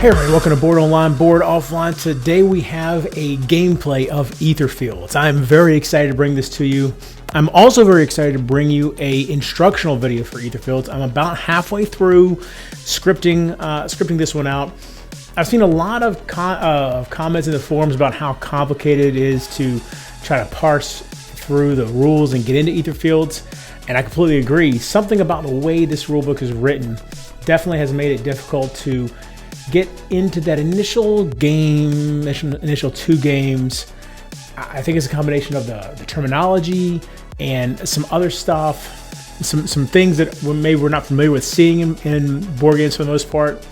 Hey everybody, welcome to Board Online, Board Offline. Today we have a gameplay of Etherfields. I'm very excited to bring this to you. I'm also very excited to bring you a instructional video for Etherfields. I'm about halfway through scripting this one out. I've seen a lot of comments in the forums about how complicated it is to try to parse through the rules and get into Etherfields, and I completely agree. Something about the way this rulebook is written definitely has made it difficult to get into that initial game, initial two games. I think it's a combination of the terminology and some other stuff, some things that maybe we're not familiar with seeing in board games for the most part.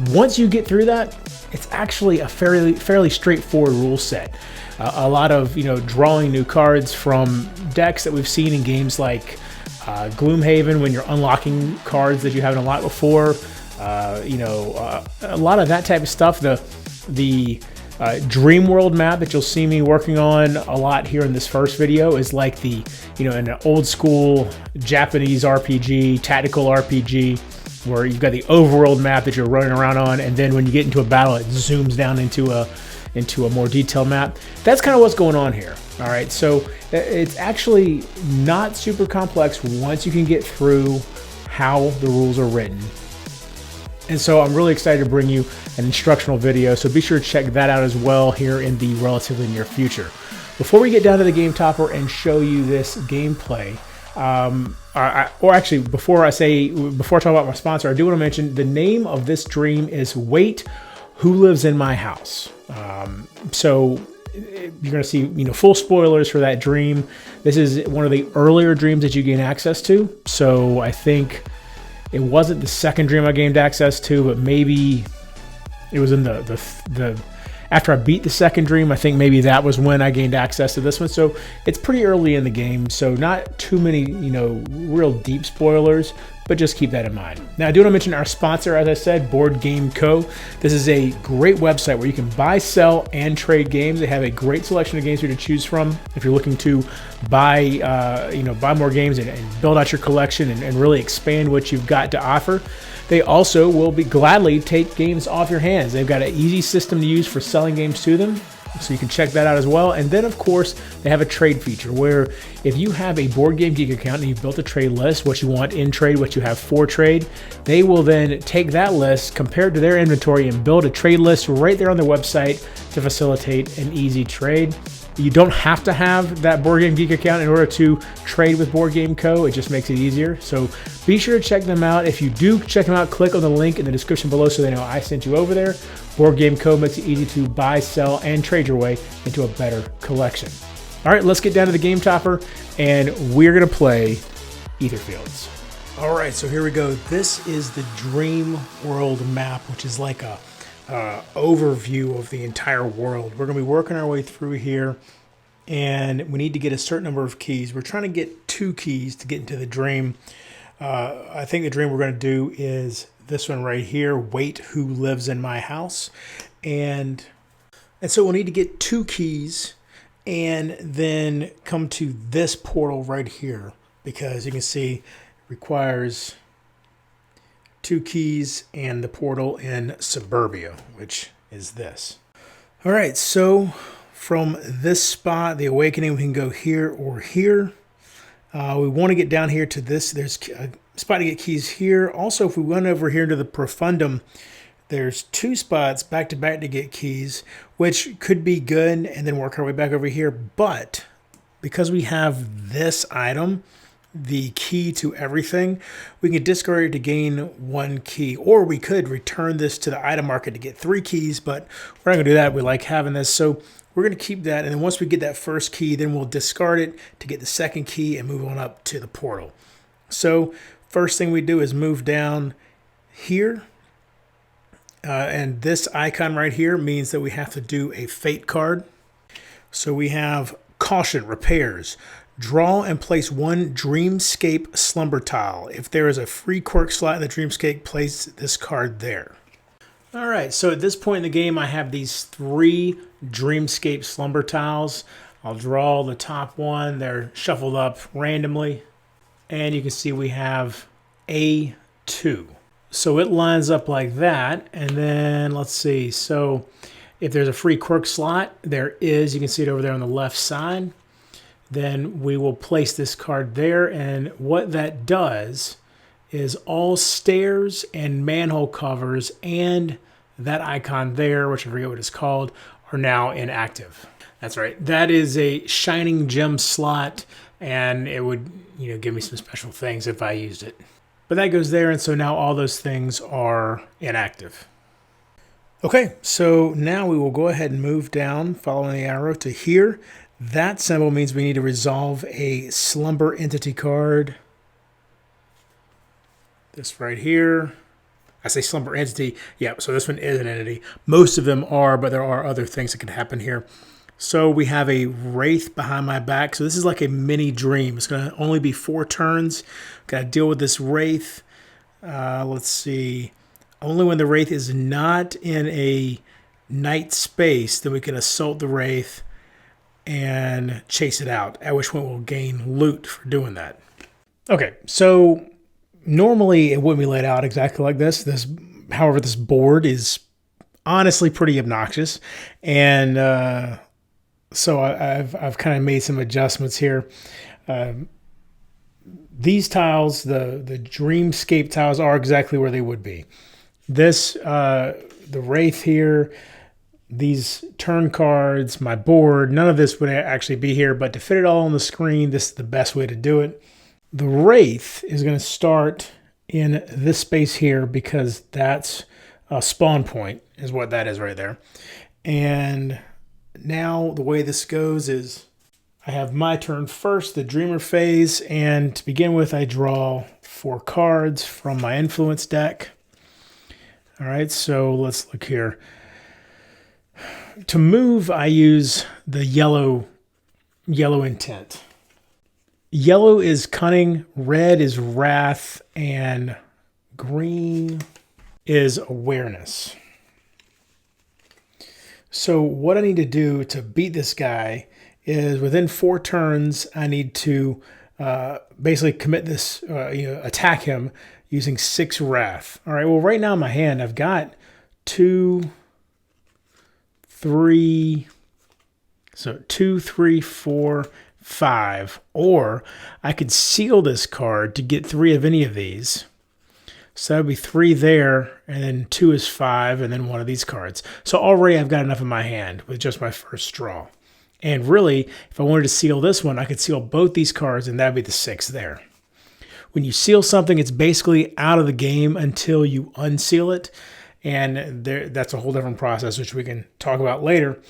Once you get through that, it's actually a fairly straightforward rule set. A lot of drawing new cards from decks that we've seen in games like Gloomhaven, when you're unlocking cards that you haven't unlocked before. A lot of that type of stuff. The Dream World map that you'll see me working on a lot here in this first video is like the in an old school Japanese RPG, tactical RPG, where you've got the overworld map that you're running around on, and then when you get into a battle, it zooms down into a more detailed map. That's kind of what's going on here. All right, so it's actually not super complex once you can get through how the rules are written. And so I'm really excited to bring you an instructional video, so be sure to check that out as well here in the relatively near future. Before we get down to the game topper and show you this gameplay, before I talk about my sponsor, I do want to mention the name of this dream is Wait, Who Lives in My House? So you're going to see full spoilers for that dream. This is one of the earlier dreams that you gain access to, so I think it wasn't the second dream I gained access to, but maybe it was in the after I beat the second dream. I think maybe that was when I gained access to this one. So it's pretty early in the game, so not too many real deep spoilers, but just keep that in mind. Now I do want to mention our sponsor, as I said, Board Game Co. This is a great website where you can buy, sell, and trade games. They have a great selection of games for you to choose from if you're looking to buy buy more games and build out your collection and really expand what you've got to offer. They also will gladly take games off your hands. They've got an easy system to use for selling games to them, so you can check that out as well. And then, of course, they have a trade feature where if you have a Board Game Geek account and you've built a trade list, what you want in trade, what you have for trade, they will then take that list, compare it to their inventory, and build a trade list right there on their website to facilitate an easy trade. You don't have to have that Board Game Geek account in order to trade with Board Game Co. It just makes it easier. So be sure to check them out. If you do check them out, click on the link in the description below so they know I sent you over there. Board Game Co. makes it easy to buy, sell, and trade your way into a better collection. All right, let's get down to the game topper, and we're going to play Etherfields. All right, so here we go. This is the Dream World map, which is like a overview of the entire world. We're going to be working our way through here, and we need to get a certain number of keys. We're trying to get 2 keys to get into the dream. I think the dream we're going to do is this one right here, Wait, Who Lives in My House? And so we'll need to get 2 keys and then come to this portal right here, because you can see it requires 2 keys and the portal in Suburbia, which is this. All right, so from this spot, the Awakening, we can go here or here. We want to get down here to this. There's a spot to get keys here. Also, if we went over here to the Profundum, there's 2 spots back to back to get keys, which could be good, and then work our way back over here. But because we have this item, the key to everything, we can discard it to gain 1 key, or we could return this to the item market to get 3 keys, but we're not gonna do that. We like having this, so we're gonna keep that, and then once we get that first key, then we'll discard it to get the second key and move on up to the portal. So first thing we do is move down here, and this icon right here means that we have to do a fate card. So we have Caution, Repairs. Draw and place 1 Dreamscape Slumber tile. If there is a free quirk slot in the Dreamscape, place this card there. All right, so at this point in the game, I have these 3 Dreamscape Slumber tiles. I'll draw the top one. They're shuffled up randomly. And you can see we have A2. So it lines up like that. And then let's see. So if there's a free quirk slot, there is. You can see it over there on the left side. Then we will place this card there. And what that does is all stairs and manhole covers and that icon there, which I forget what it's called, are now inactive. That's right. That is a shining gem slot, and it would, give me some special things if I used it. But that goes there, and so now all those things are inactive. Okay, so now we will go ahead and move down, following the arrow to here. That symbol means we need to resolve a Slumber entity card. This right here. I say Slumber entity. Yeah, so this one is an entity. Most of them are, but there are other things that can happen here. So we have a Wraith behind my back. So this is like a mini dream. It's going to only be 4 turns. Got to deal with this Wraith. Let's see. Only when the Wraith is not in a night space, then we can assault the Wraith and chase it out, at which point we'll gain loot for doing that. Okay, so normally it wouldn't be laid out exactly like this. However, this board is honestly pretty obnoxious, and so I've kind of made some adjustments here. These tiles, the Dreamscape tiles, are exactly where they would be. This, the Wraith here, these turn cards, my board, none of this would actually be here, but to fit it all on the screen, this is the best way to do it. The Wraith is going to start in this space here because that's a spawn point, is what that is right there. And now the way this goes is I have my turn first, the Dreamer phase, and to begin with, I draw 4 cards from my influence deck. All right, so let's look here. To move, I use the yellow intent. Yellow is cunning, red is wrath, and green is awareness. So what I need to do to beat this guy is within 4 turns, I need to basically commit this, attack him using 6 wrath. All right, well, right now in my hand, I've got 2, 3, 4, 5, or I could seal this card to get 3 of any of these. So that would be 3 there, and then 2 is 5, and then 1 of these cards. So already I've got enough in my hand with just my first draw. And really, if I wanted to seal this one, I could seal both these cards, and that would be the 6 there. When you seal something, it's basically out of the game until you unseal it. And that's a whole different process, which we can talk about later.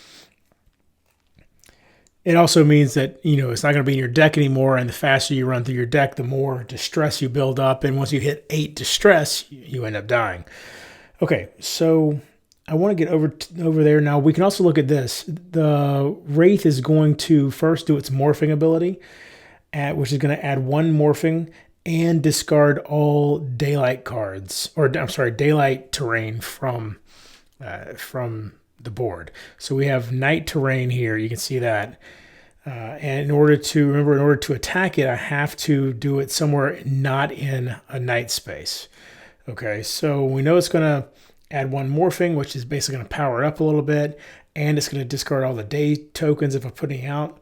It also means that, it's not going to be in your deck anymore, and the faster you run through your deck, the more distress you build up, and once you hit 8 distress, you end up dying. Okay, so I want to get over there. Now, we can also look at this. The Wraith is going to first do its morphing ability, which is going to add 1 morphing, and discard all daylight cards, daylight terrain from the board. So we have night terrain here. You can see that. And in order to attack it, I have to do it somewhere not in a night space. Okay, so we know it's going to add 1 morphing, which is basically going to power it up a little bit, and it's going to discard all the day tokens if I'm putting out.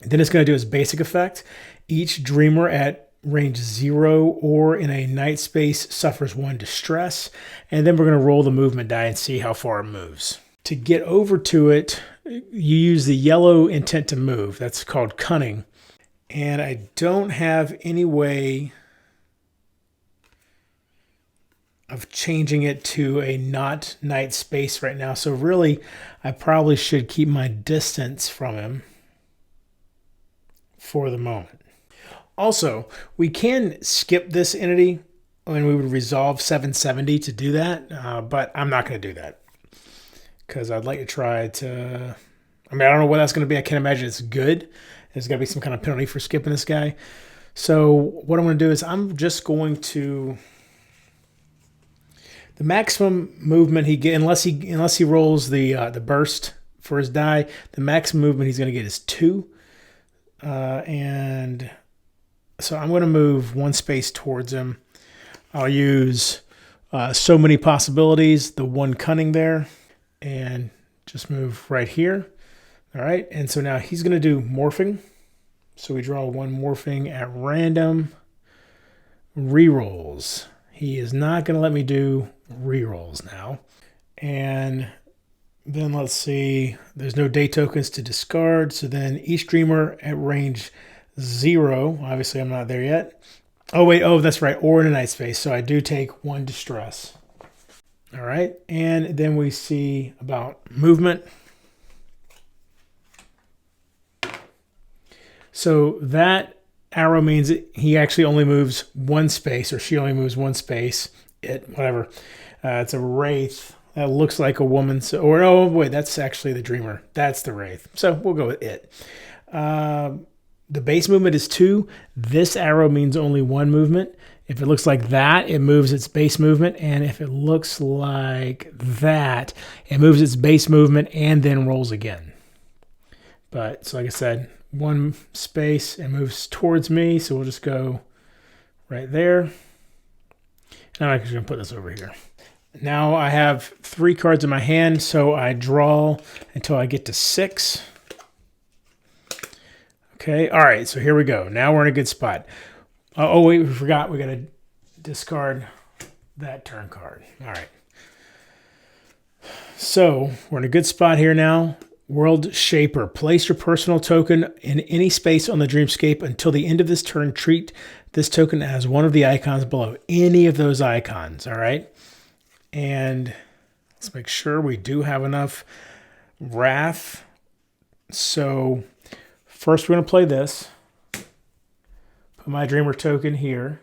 Then it's going to do its basic effect. Each Dreamer at range 0 or in a night space suffers 1 distress, and then we're going to roll the movement die and see how far it moves. To get over to it, you use the yellow intent to move. That's called cunning, and I don't have any way of changing it to a not night space right now, so really I probably should keep my distance from him for the moment. Also, we can skip this entity and we would resolve 770 to do that, but I'm not going to do that because I'd like to try to... I don't know what that's going to be. I can't imagine it's good. There's got to be some kind of penalty for skipping this guy. So what I'm going to do is I'm just going to... The maximum movement he get, unless he rolls the burst for his die, the maximum movement he's going to get is 2. And so I'm going to move 1 space towards him. I'll use so many possibilities, the one cunning there, and just move right here. All right, and so now he's going to do morphing. So we draw one morphing at random. Rerolls. He is not going to let me do rerolls now. And then let's see, there's no day tokens to discard. So then each dreamer at range 0. Obviously, I'm not there yet. Oh, wait. Oh, that's right. Or in a night space. So I do take 1 distress. All right. And then we see about movement. So that arrow means he actually only moves 1 space, or she only moves 1 space. Whatever. It's a wraith that looks like a woman. So, or oh wait, that's actually the dreamer. That's the wraith. So we'll go with it. The base movement is 2. This arrow means only 1 movement. If it looks like that, it moves its base movement, and if it looks like that, it moves its base movement and then rolls again. But so like I said, 1 space and moves towards me, so we'll just go right there. Now I'm just going to put this over here. Now I have 3 cards in my hand, so I draw until I get to 6. Okay, all right, so here we go. Now we're in a good spot. Oh wait, we forgot. We got to discard that turn card. All right. So we're in a good spot here now. World Shaper. Place your personal token in any space on the dreamscape until the end of this turn. Treat this token as one of the icons below. Any of those icons, all right? And let's make sure we do have enough wrath. So first we're going to play this. Put my dreamer token here.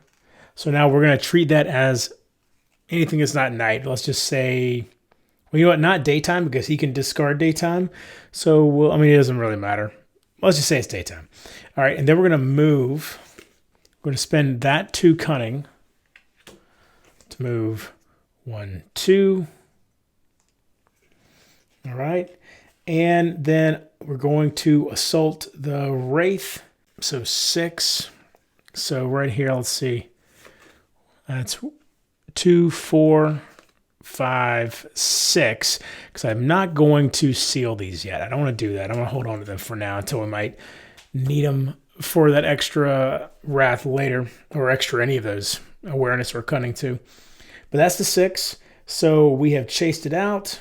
So now we're going to treat that as anything that's not night. Let's just say, well, you know what? Not daytime, because he can discard daytime. So, it doesn't really matter. Let's just say it's daytime. All right, and then we're going to move. We're going to spend that 2 cunning to move 1, 2. All right, and then we're going to assault the wraith. So 6. So right here, let's see. That's 2, 4, 5, 6, because I'm not going to seal these yet. I don't want to do that. I'm going to hold on to them for now until we might need them for that extra wrath later, or extra any of those awareness or cunning too. But that's the 6. So we have chased it out.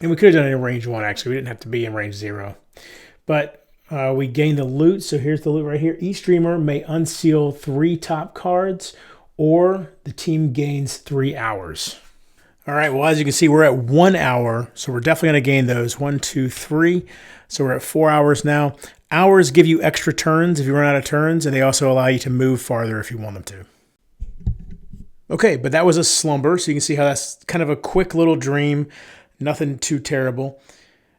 And we could have done it in range 1, actually. We didn't have to be in range 0. But we gained the loot. So here's the loot right here. Each streamer may unseal 3 top cards, or the team gains 3 hours. All right, well, as you can see, we're at 1 hour, so we're definitely going to gain those. 1, 2, 3. So we're at 4 hours now. Hours give you extra turns if you run out of turns, and they also allow you to move farther if you want them to. Okay, but that was a slumber, so you can see how that's kind of a quick little dream, nothing too terrible.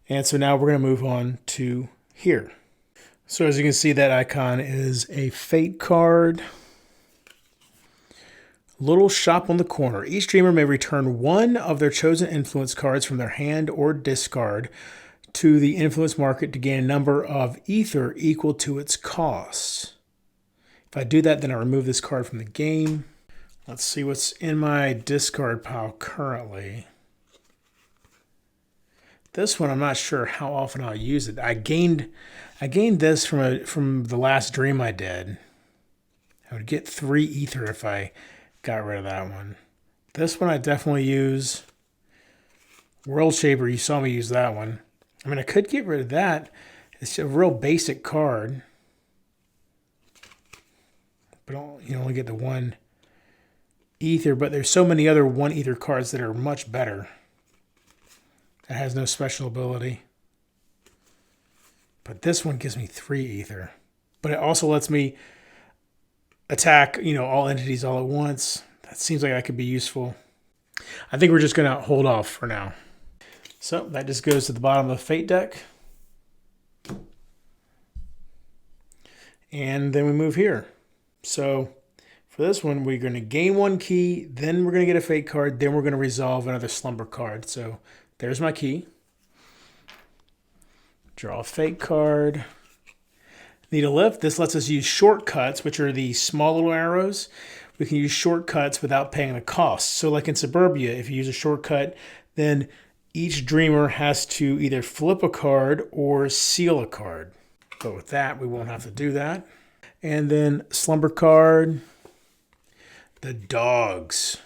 And so now we're going to move on to here. So as you can see, that icon is a fate card. Little shop on the corner. Each dreamer may return 1 of their chosen influence cards from their hand or discard to the influence market to gain a number of ether equal to its cost. If I do that, then I remove this card from the game. Let's see what's in my discard pile currently. This one, I'm not sure how often I'll use it. I gained this from the last dream I did. I would get 3 ether if I got rid of that one. This one I definitely use. World Shaper, you saw me use that one. I could get rid of that. It's a real basic card. But you only get the 1 ether. But there's so many other 1 ether cards that are much better. That has no special ability. But this one gives me 3 ether. But it also lets me attack, all entities all at once. That seems like that could be useful. I think we're just going to hold off for now. So that just goes to the bottom of the fate deck. And then we move here. So for this one, we're going to gain 1 key, then we're going to get a fate card, then we're going to resolve another slumber card. So there's my key. Draw a fate card. Need a lift. This lets us use shortcuts, which are the small little arrows. we can use shortcuts without paying a cost. So like in Suburbia, if you use a shortcut, then each dreamer has to either flip a card or seal a card. But with that, we won't have to do that. And then Slumber card, the dogs.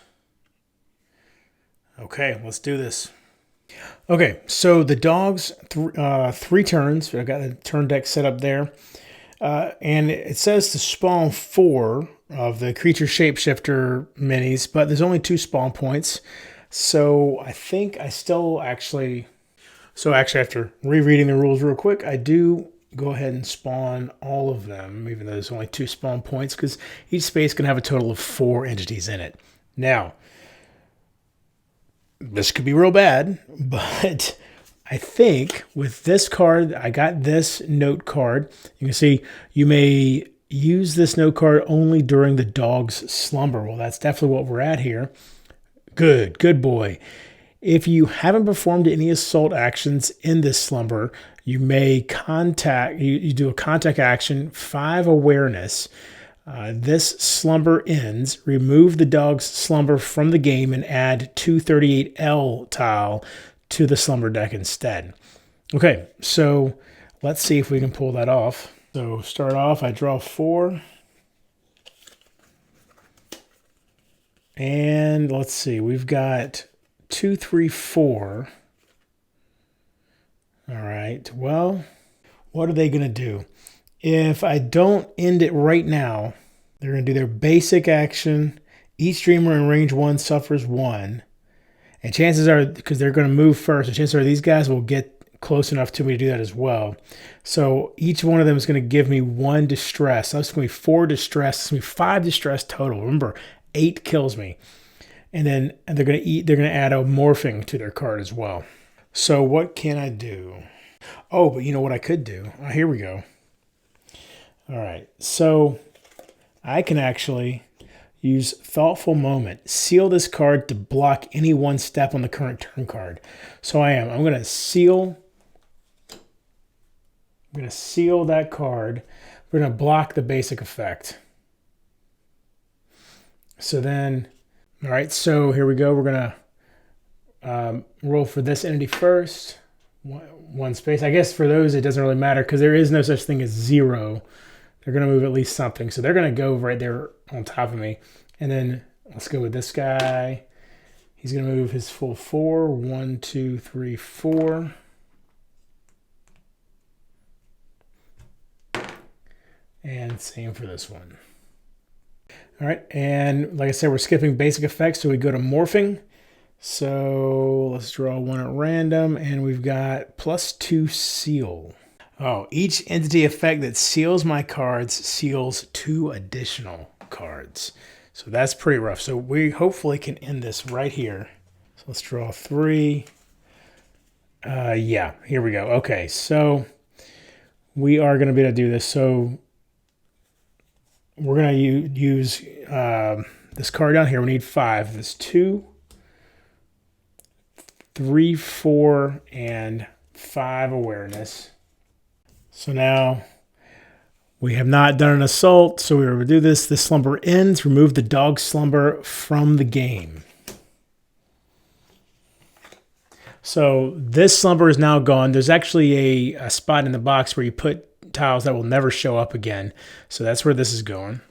Okay, let's do this. Okay, so the dogs, 3 turns. I've got the turn deck set up there. And it says to spawn 4 of the creature shapeshifter minis, but there's only 2 spawn points. So I think I still actually... So actually, after rereading the rules real quick, I do go ahead and spawn all of them, even though there's only 2 spawn points, because each space can have a total of 4 entities in it. Now, this could be real bad, but I think with this card, I got this note card. You can see you may use this note card only during the dog's slumber. Well, that's definitely what we're at here. Good boy. If you haven't performed any assault actions in this slumber, you may you do a contact action, 5 awareness. This slumber ends. Remove the dog's slumber from the game and add 238L tile to the slumber deck instead. Okay, so let's see if we can pull that off. So start off, I draw 4. And let's see, we've got 2, 3, 4. All right, well, what are they going to do? If I don't end it right now, they're going to do their basic action. Each dreamer in range 1 suffers 1. And chances are, because they're going to move first, the chances are these guys will get close enough to me to do that as well. So each one of them is going to give me 1 distress. So that's going to be 4 distress. It's going to be 5 distress total. Remember, 8 kills me. And then they're going to add a morphing to their card as well. So what can I do? Oh, but you know what I could do? Oh, here we go. All right, so I can actually use Thoughtful Moment. Seal this card to block any 1 step on the current turn card. So I'm going to seal. I'm going to seal that card. We're going to block the basic effect. So then, all right, so here we go. We're going to roll for this entity first. 1 space. I guess for those, it doesn't really matter because there is no such thing as 0. They're going to move at least something. So they're going to go right there on top of me. And then let's go with this guy. He's going to move his full 4. 1, 2, 3, 4. And same for this one. All right. And like I said, we're skipping basic effects. So we go to morphing. So let's draw 1 at random. And we've got +2 seal. Oh, each entity effect that seals my cards seals 2 additional cards. So that's pretty rough. So we hopefully can end this right here. So let's draw 3. Yeah, here we go. Okay, so we are going to be able to do this. So we're going to use this card down here. We need 5. There's 2, 3, 4, and 5 awareness. So now we have not done an assault, so we're going to do this. The slumber ends. Remove the dog slumber from the game. So this slumber is now gone. There's actually a spot in the box where you put tiles that will never show up again. So that's where this is going.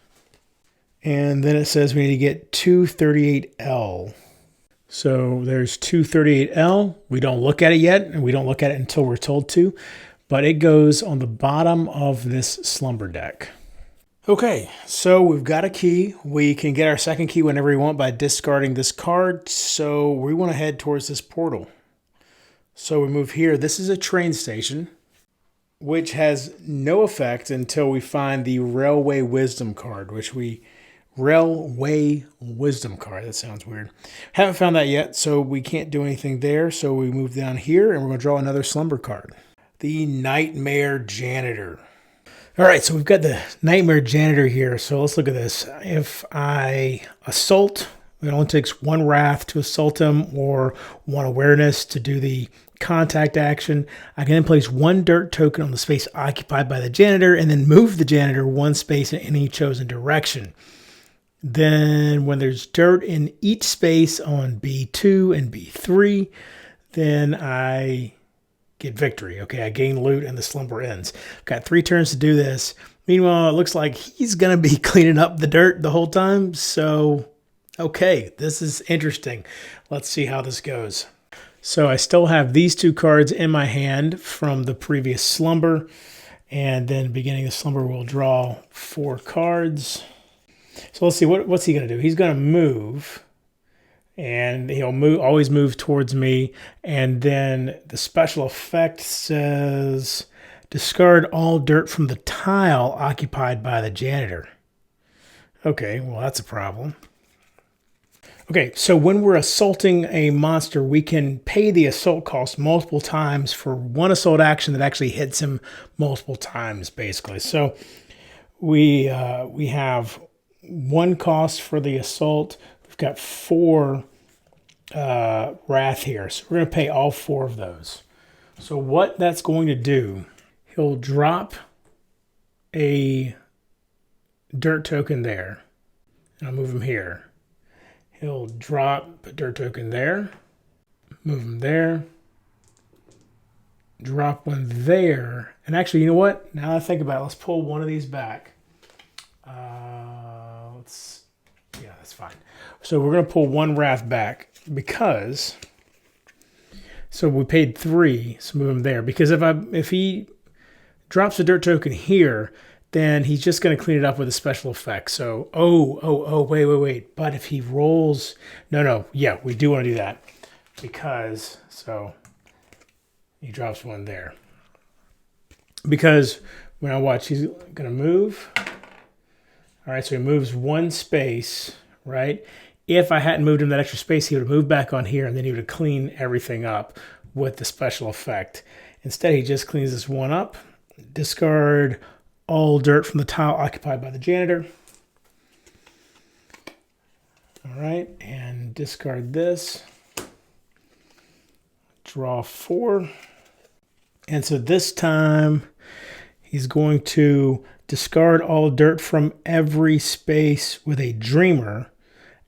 And then it says we need to get 238L. So there's 238L. We don't look at it yet, and we don't look at it until we're told to. But it goes on the bottom of this slumber deck. Okay, so we've got a key. We can get our second key whenever we want by discarding this card. So we want to head towards this portal. So we move here. This is a train station, which has no effect until we find the Railway Wisdom card, Railway Wisdom card. That sounds weird. Haven't found that yet, so we can't do anything there. So we move down here, and we're going to draw another slumber card. The Nightmare Janitor. All right, so we've got the Nightmare Janitor here. So let's look at this. If I assault, it only takes 1 wrath to assault him or 1 awareness to do the contact action. I can then place 1 dirt token on the space occupied by the janitor and then move the janitor 1 space in any chosen direction. Then when there's dirt in each space on B2 and B3, then I get victory. Okay, I gain loot and the slumber ends. Got 3 turns to do this. Meanwhile, it looks like he's going to be cleaning up the dirt the whole time. So, okay, this is interesting. Let's see how this goes. So I still have these 2 cards in my hand from the previous slumber. And then beginning the slumber, we'll draw 4 cards. So let's see, what's he going to do? He's going to move. And he'll always move towards me. And then the special effect says, discard all dirt from the tile occupied by the janitor. Okay, well, that's a problem. Okay, so when we're assaulting a monster, we can pay the assault cost multiple times for one assault action that actually hits him multiple times, basically. So we have 1 cost for the assault. We've got 4 wrath here. So we're going to pay all 4 of those. So what that's going to do, he'll drop a dirt token there. And I'll move him here. He'll drop a dirt token there. Move him there. Drop 1 there. And actually, you know what? Now that I think about it, let's pull 1 of these back. Yeah, that's fine. So we're going to pull 1 wrath back because, so we paid 3, so move him there. Because if he drops a dirt token here, then he's just going to clean it up with a special effect. So, wait. But if he rolls, yeah, we do want to do that. Because, so, he drops 1 there. Because when I watch, he's going to move. All right, so he moves 1 space, right? If I hadn't moved him that extra space, he would have moved back on here, and then he would have cleaned everything up with the special effect. Instead, he just cleans this 1 up. Discard all dirt from the tile occupied by the janitor. All right, and discard this. Draw 4. And so this time, he's going to discard all dirt from every space with a dreamer,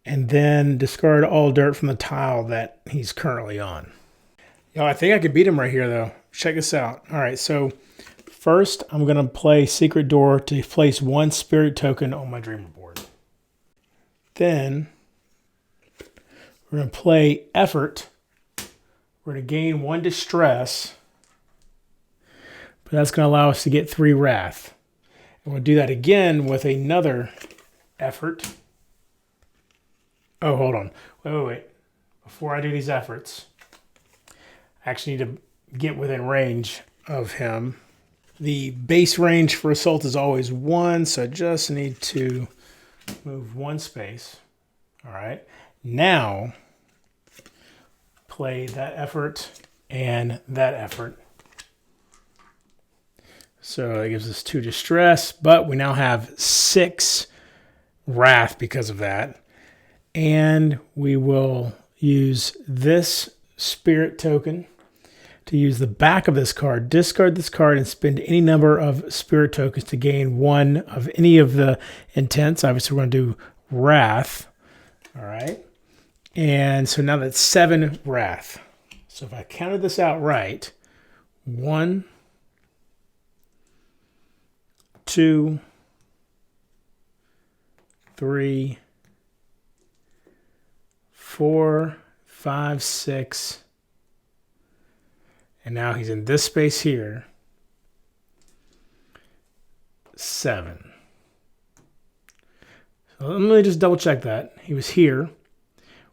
and then discard all dirt from the tile that he's currently on. Yo, I think I could beat him right here, though. Check this out. All right, so first, I'm going to play Secret Door to place 1 spirit token on my dreamer board. Then, we're going to play Effort. We're going to gain 1 Distress, but that's going to allow us to get 3 Wrath. And we'll do that again with another Effort. Oh, hold on. Wait. Before I do these efforts, I actually need to get within range of him. The base range for assault is always 1, so I just need to move 1 space. All right. Now, play that effort and that effort. So that gives us 2 distress, but we now have 6 wrath because of that. And we will use this spirit token to use the back of this card. Discard this card and spend any number of spirit tokens to gain 1 of any of the intents. Obviously, we're going to do wrath. All right. And so now that's 7 wrath. So if I counted this out right, 1, 2, 3, 4, 5, 6, and now he's in this space here, 7. So let me just double check that. He was here.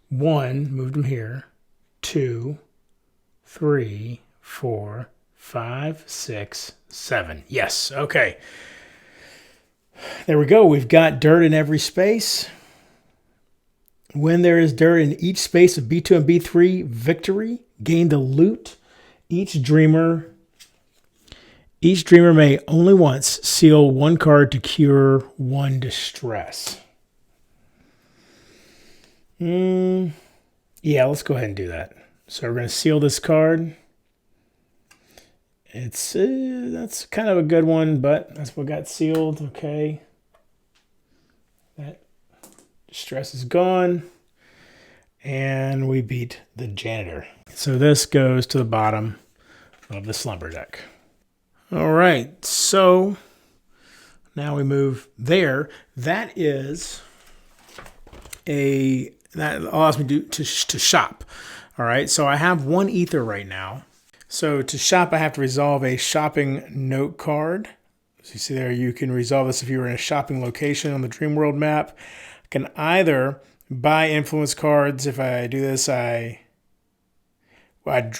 1, moved him here. 2, 3, 4, 5, 6, 7. Yes, okay. There we go. We've got dirt in every space. When there is dirt in each space of B2 and B3, victory, gain the loot. Each dreamer may only once seal 1 card to cure 1 distress. Yeah, let's go ahead and do that. So we're going to seal this card. That's kind of a good one, but that's what got sealed. Okay. Stress is gone. And we beat the Janitor. So this goes to the bottom of the Slumber deck. All right, so now we move there. That allows me to shop. All right, so I have 1 ether right now. So to shop, I have to resolve a shopping note card. So you see there, you can resolve this if you were in a shopping location on the Dream World map. I can either buy influence cards. If I do this, I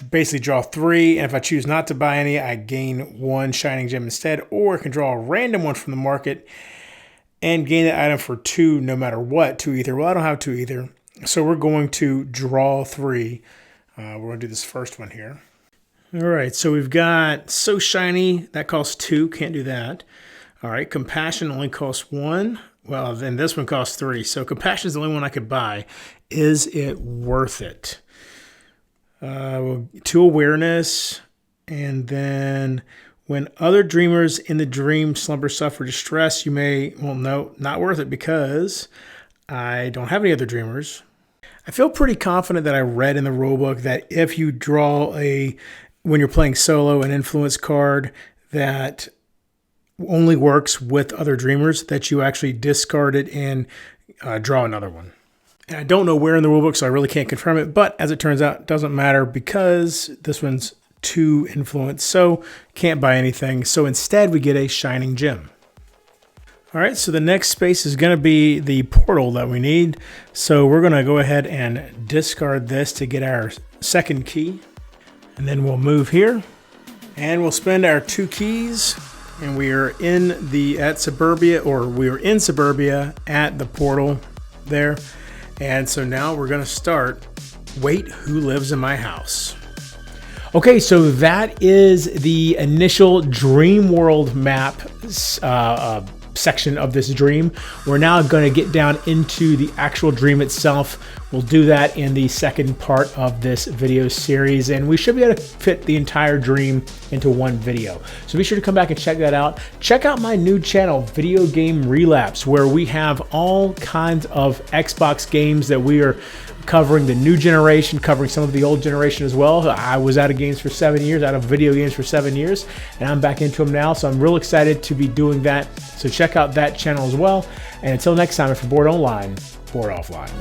basically draw 3, and if I choose not to buy any, I gain 1 shining gem instead, or I can draw a random one from the market and gain the item for 2 no matter what, 2 ether. Well, I don't have 2 ether, so we're going to draw 3. We're going to do this first one here. All right, so we've got So Shiny, that costs 2, can't do that. All right, Compassion only costs 1. Well, then this one costs 3, so Compassion is the only one I could buy. Is it worth it? 2 Awareness, and then when other dreamers in the dream slumber suffer distress, you may, well, no, not worth it because I don't have any other dreamers. I feel pretty confident that I read in the rulebook that if you draw when you're playing solo, an influence card that only works with other dreamers, that you actually discard it and draw another one. And I don't know where in the rulebook, so I really can't confirm it. But as it turns out, it doesn't matter because this one's 2 influence, so can't buy anything. So instead, we get a shining gem. All right, so the next space is going to be the portal that we need. So we're going to go ahead and discard this to get our second key. And then we'll move here. And we'll spend our 2 keys. And we are in Suburbia at the portal there. And so now we're going to start Wait, Who Lives in My House? Okay, so that is the initial Dream World map section of this dream. We're now going to get down into the actual dream itself. We'll do that in the second part of this video series, and we should be able to fit the entire dream into one video. So be sure to come back and check that out. Check out my new channel, Video Game Relapse, where we have all kinds of Xbox games that we are covering, the new generation, covering some of the old generation as well. I was out of games for 7 years, out of video games for 7 years, and I'm back into them now, so I'm real excited to be doing that. So check out that channel as well. And until next time, if you're bored online, bored offline.